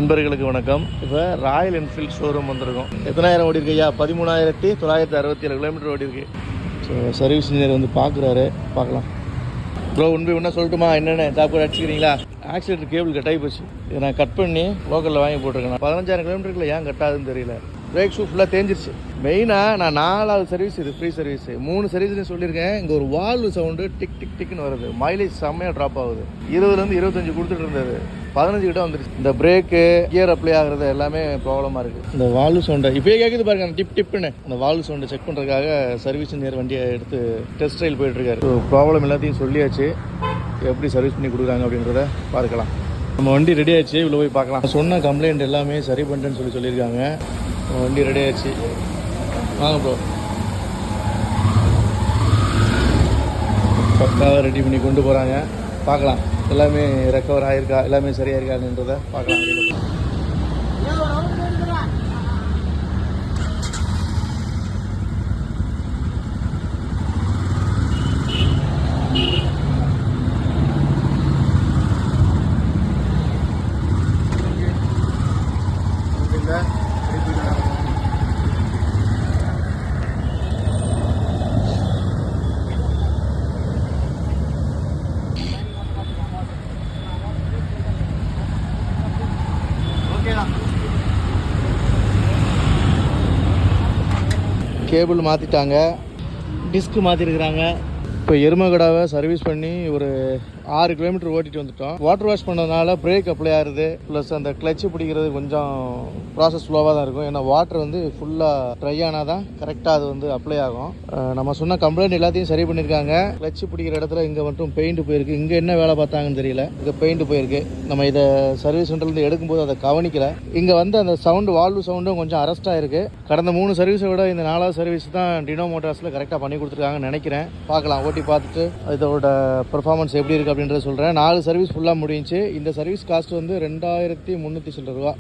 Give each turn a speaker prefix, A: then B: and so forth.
A: நண்பர்களுக்கு வணக்கம். இப்போ ராயல் என்ஃபீல்ட் ஷோரூம் வந்திருக்கோம். எத்தனாயிரம் ஓடி இருக்கு ஐயா? 13,967 கிலோமீட்டர் ஓடி இருக்கு. ஸோ சர்வீஸ் இன்ஜினியர் வந்து பார்க்குறாரு, பார்க்கலாம். ப்ரோ உண்மை ஒன்றா சொல்லட்டுமா? என்னென்ன டாப் கோட் அடிச்சுக்கிறீங்களா? ஆக்சிலேட்டர் கேபிள் கட் ஆகி போச்சு. இதை நான் கட் பண்ணி லோக்கலில் வாங்கி போட்டிருக்கேன். 15,000 கிலோமீட்டருக்குள்ள ஏன் கட் ஆகுதுன்னு தெரியல. பிரேக் ஷூ ஃபுல்லாக தேஞ்சிருச்சு. மெயினாக நான் 4வது சர்வீஸ், இது ஃப்ரீ சர்வீஸ். 3 சர்வீஸ்னு சொல்லியிருக்கேன். இங்கே ஒரு வால்வு சவுண்டு டிக் டிக் டிக்னு வருது. மைலேஜ் செம்மையாக ட்ராப் ஆகுது. 20லேருந்து 25 கொடுத்துட்டு இருந்தது, 15 கிட்ட வந்துருச்சு. இந்த பிரேக்கு கியர் அப்ளை ஆகுறது எல்லாமே ப்ராப்ளமாக இருக்குது. இந்த வால்வு சவுண்டை இப்போயே கேட்குது பாருங்க, அந்த டிப் டிப்னு. அந்த வால்வு சவுண்டை செக் பண்ணுறதுக்காக சர்வீஸ் இன்ஜினியர் வண்டியை எடுத்து டெஸ்ட் ட்ரையல் போயிட்டுருக்காரு. ஸோ ப்ராப்ளம் எல்லாத்தையும் சொல்லியாச்சு, எப்படி சர்வீஸ் பண்ணி கொடுக்குறாங்க அப்படின்றத பார்க்கலாம். நம்ம வண்டி ரெடி ஆயிடுச்சு, இவ்வளோ போய் பார்க்கலாம். சொன்ன கம்ப்ளைண்ட் எல்லாமே சரி பண்ணுறேன்னு சொல்லியிருக்காங்க. வண்டி ரெடி ஆயிடுச்சு, வாங்க ப்ரோ. பக்காவாக ரெடி பண்ணி கொண்டு போகிறாங்க, பார்க்கலாம். எல்லாமே ரெக்கவர் ஆகிருக்கா, எல்லாமே சரியாக இருக்காதுன்றதை பார்க்கலாம். கேபிள் மாற்றிட்டாங்க, டிஸ்க்கு மாற்றிருக்கிறாங்க. இப்போ எருமகடாவை சர்வீஸ் பண்ணி ஒரு 6 கிலோமீட்டர் ஓட்டிட்டு வந்துட்டோம். வாட்டர் வாஷ் பண்ணதுனால பிரேக் அப்ளை ஆகுது, ப்ளஸ் அந்த கிளச்சு பிடிக்கிறது கொஞ்சம் ப்ராசஸ் ஸ்லோவாக தான் இருக்கும். ஏன்னா வாட்டர் வந்து ஃபுல்லாக ட்ரை ஆனால் தான் கரெக்டாக அது வந்து அப்ளை ஆகும். நம்ம சொன்ன கம்ப்ளைண்ட் எல்லாத்தையும் சரி பண்ணியிருக்காங்க. கிளச்சு பிடிக்கிற இடத்துல இங்கே மட்டும் பெயிண்ட் போயிருக்கு. இங்கே என்ன வேலை பார்த்தாங்கன்னு தெரியல, இங்கே பெயிண்ட் போயிருக்கு. நம்ம இதை சர்வீஸ் சென்டர்லேருந்து எடுக்கும்போது அதை கவனிக்கல. இங்கே வந்து அந்த சவுண்டு, வால்வு சவுண்டும் கொஞ்சம் அரெஸ்ட் ஆகிருக்கு. கடந்த 3 சர்வீஸை விட இந்த 4வது சர்வீஸ் தான் டினோ மோட்டார்ஸில் கரெக்டாக பண்ணி கொடுத்துருக்காங்கன்னு நினைக்கிறேன். பார்க்கலாம், ஓட்டி பார்த்துட்டு இதோட பெர்ஃபார்மன்ஸ் எப்படி இருக்குது அப்படின்றத சொல்கிறேன். 4 சர்வீஸ் ஃபுல்லாக முடிஞ்சிச்சு. இந்த சர்வீஸ் காஸ்ட் வந்து 2,300 ரூபா.